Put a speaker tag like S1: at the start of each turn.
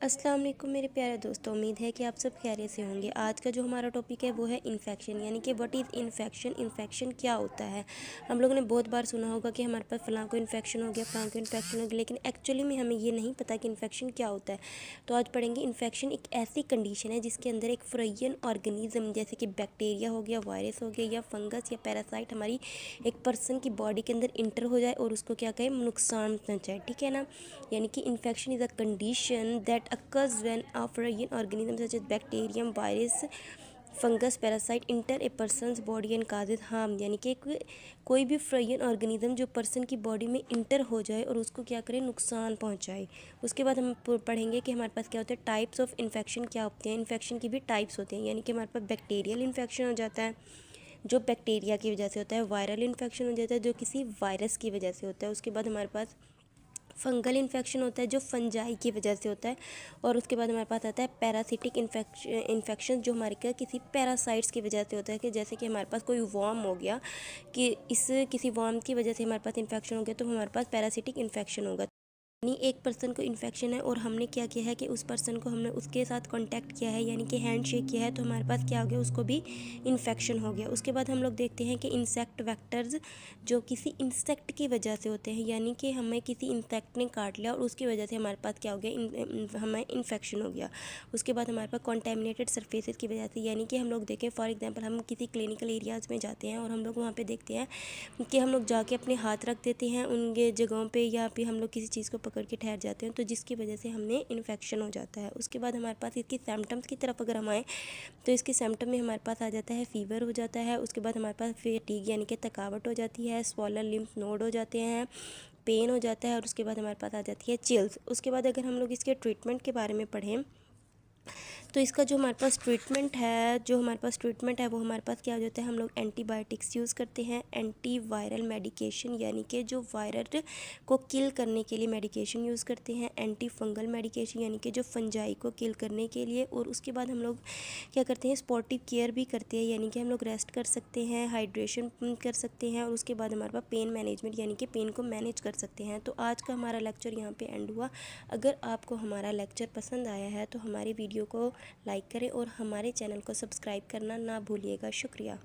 S1: अस्सलाम वालेकुम मेरे प्यारे दोस्तों, उम्मीद है कि आप सब खैरियत से होंगे। आज का जो हमारा टॉपिक है वो है इन्फेक्शन, यानी कि व्हाट इज़ इन्फेक्शन। इन्फेक्शन क्या होता है। हम लोगों ने बहुत बार सुना होगा कि हमारे पास फ़लाँ को इन्फेक्शन हो गया, फ़लाँ को इन्फेक्शन हो गया, लेकिन एक्चुअली में हमें ये नहीं पता कि इन्फेक्शन क्या होता है। तो आज पढ़ेंगे इन्फेक्शन एक ऐसी कंडीशन है जिसके अंदर एक फ़ॉरेन ऑर्गेनिज्म जैसे कि बैक्टीरिया हो गया, वायरस हो गया या फंगस या पैरासाइट हमारी एक पर्सन की बॉडी के अंदर इंटर हो जाए और उसको क्या कहें, नुकसान पहुँचाए। ठीक है ना। यानी कि infection is a condition that occurs when a foreign organism such as bacterium, virus, fungus, parasite inter A persons body and causes harm. यानी कि कोई भी फॉरेन ऑर्गेनिज्म जो पर्सन की बॉडी में इंटर हो जाए और उसको क्या करे, नुकसान पहुंचाए। उसके बाद हम पढ़ेंगे कि हमारे पास क्या होता है, टाइप्स ऑफ इन्फेक्शन क्या होते हैं। इन्फेक्शन की भी टाइप्स होते हैं, यानी कि हमारे पास बैक्टीरियल इन्फेक्शन हो जाता है जो बैक्टीरिया की वजह से होता है, वायरल इन्फेक्शन हो जाता है जो किसी वायरस की वजह से होता है। उसके बाद हमारे पास फंगल इन्फेक्शन होता है जो फंजाई की वजह से होता है। और उसके बाद हमारे पास आता है पैरासिटिक इन्फेक्शन जो हमारे क्या किसी पैरासाइट्स की वजह से होता है, कि जैसे कि हमारे पास कोई वर्म हो गया, कि इस किसी वर्म की वजह से हमारे पास इन्फेक्शन हो गया तो हमारे पास पैरासिटिक इन्फेक्शन होगा। यानी एक पर्सन को इन्फेक्शन है और हमने क्या किया है कि उस पर्सन को हमने उसके साथ कांटेक्ट किया है, यानी कि हैंड शेक किया है, तो हमारे पास क्या हो गया, उसको भी इन्फेक्शन हो गया। उसके बाद हम लोग देखते हैं कि इंसेक्ट वेक्टर्स जो किसी इंसेक्ट की वजह से होते हैं, यानी कि हमें किसी इंसेक्ट ने काट लिया और उसकी वजह से हमारे पास क्या हो गया, हमें इन्फेक्शन हो गया। उसके बाद हमारे पास कॉन्टेमिनेटेड सरफेसेस की वजह से, यानी कि हम लोग देखें फॉर एग्जांपल हम किसी क्लिनिकल एरियाज़ में जाते हैं और हम लोग वहाँ पे देखते हैं कि हम लोग जाके अपने हाथ रख देते हैं उनके जगहों पे, या फिर हम लोग किसी चीज़ को पकड़ के ठहर जाते हैं, तो जिसकी वजह से हमें इन्फेक्शन हो जाता है। उसके बाद हमारे पास इसकी सिम्टम्स की तरफ अगर हम आएँ तो इसके सिम्टम में हमारे पास आ जाता है फीवर हो जाता है। उसके बाद हमारे पास फैटीग यानी कि थकावट हो जाती है, स्वॉलन लिम्फ नोड हो जाते हैं, पेन हो जाता है, और उसके बाद हमारे पास आ जाती है चिल्स। उसके बाद अगर हम लोग इसके ट्रीटमेंट के बारे में पढ़ें तो इसका जो हमारे पास ट्रीटमेंट है वो हमारे पास क्या हो जाता है, हम लोग एंटीबायोटिक्स यूज़ करते हैं, एंटी वायरल मेडिकेशन यानी कि जो वायरस को किल करने के लिए मेडिकेशन यूज़ करते हैं, एंटी फंगल मेडिकेशन यानी कि जो फंजाई को किल करने के लिए। और उसके बाद हम लोग क्या करते हैं, स्पॉटिव केयर भी करते हैं, यानी कि हम लोग रेस्ट कर सकते हैं, हाइड्रेशन कर सकते हैं, और उसके बाद हमारे पास पेन मैनेजमेंट यानी कि पेन को मैनेज कर सकते हैं। तो आज का हमारा लेक्चर यहाँ पे एंड हुआ। अगर आपको हमारा लेक्चर पसंद आया है तो हमारी वीडियो को लाइक करें और हमारे चैनल को सब्सक्राइब करना ना भूलिएगा। शुक्रिया।